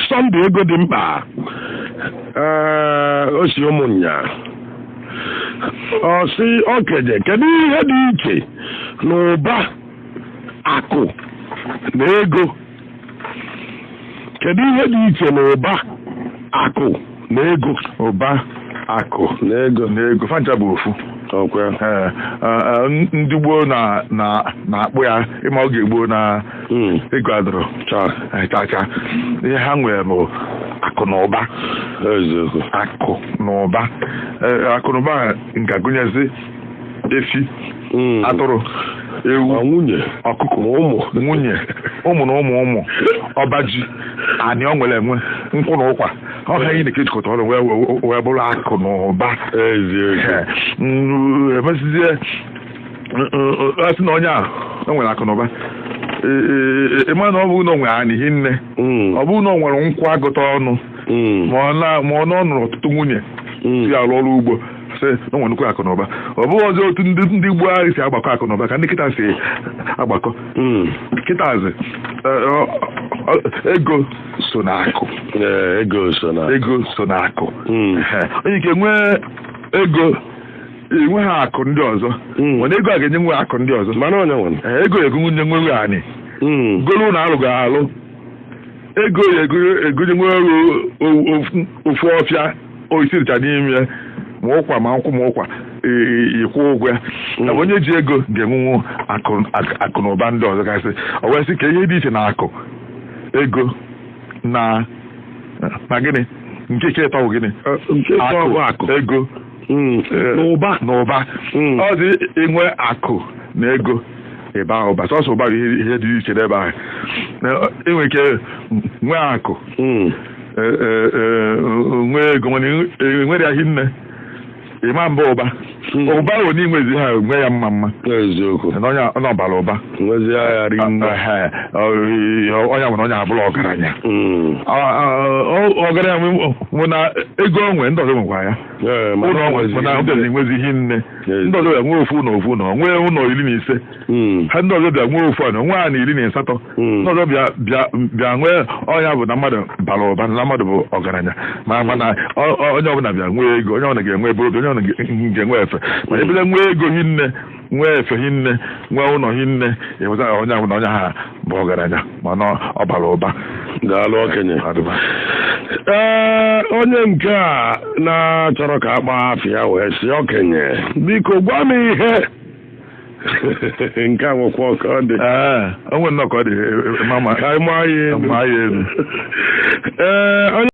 Sunday ego dị mkpa o si ụmụnya ọ sị okenye kedu ihe dị iche n'ụba akụ na ego kedu ihe dị iche n'ụba akụ na ego ụba akụ na ego fancha bụ ofu ndị gboo na-akpụ ya ịma oge gboo na ego adọrọ chacha ihe ha nwere bụ akụ na ụba akụ na ụba akụ na ụba nke gụnyezi efi atụrụ ewu nwunye ọkụkọ nwunye ụmụ na ụmụ ọba ji anị ọ nwere enwe nkwụ na ụkwa ọha ihe na-eke jikọta ọrụ wee bụrụ akụ na ụba emesizie asị na onye a enwere akụ na ụba ịma na ọ bụrụ na o nwere anị hinne ọ bụrụ na o nwere nkwụ agụta ọnụ ma ọ nụrụ ọtụtụ nwunye si arụ ọrụ ugbo na nwe nnukwu akụ na ụba ọ bụghị ọzọ otu ndị Igbo ahụ si agbakọ akụ na ụba ka ndị kịta si agbakọ kịtazi ego so na akụ ego so na akụ onye ike nwee ego enwe ha akụ ndị ọzọ mana ego a ga-enye nwe akụ ndị ọzọ mana onye nwere ego egonye nwe anyị golu na alụ ga-alụ ego egonye nwe ofu ọfịa oisiricha n'ime ya ma ụkwa ma nkwụ ma ụkwa ịkwụ ụgwọ ya na onye ji ego ga-enwenwu akụ na ụba ndị ọzọ gasị o wee sị ka ihe dị iche na akụ ego na gịnị nke ịtọ bụ gịnị akụ ego na ụba ọ dị inwe akụ na ego ịba ụba sọsọ ụba bụ ihe dị iche n'ebe ahụ enwere ike nwee akụ nwee ego mana enwere ya hinne ịma mba ụba ahụ n'inwezi ha nwe ya mma onye ọbara ụba onye nwere onye abụrụ ọgaranya nwụ na ego onwe ndị ọzọ nwekwa ya ụlọ onwe ndị ọzọ enwezi ihe nne ndị ọzọ bịa nwee ofu na ofu na nwee ụlọ 15 ha ndị ọzọ bịa nwee ofu anọ nwee a na 18 ndị ọzọ bịa nwee ọnya bụ na mmadụ bara ụba na mmadụ bụ ọgaranya mana onye ọbụla bịa nwee ego onye ọbụla ga-enwe ebe obi onye ọbụla ga-enwe efe ma ebile nwee ego hinne nwee efe hinne nwee ụlọ hinne eweta onye ahụ na onye ha bụ ọgaranya mana ọ bara ụba daalụ okenye onye nke a na-achọrọ ka akpa afịa wee si okenye biko gwa m ihe nke a nwekwa ọka ọ dị onwe nnọọ ka ọ dị ka anyị maa ya elu elu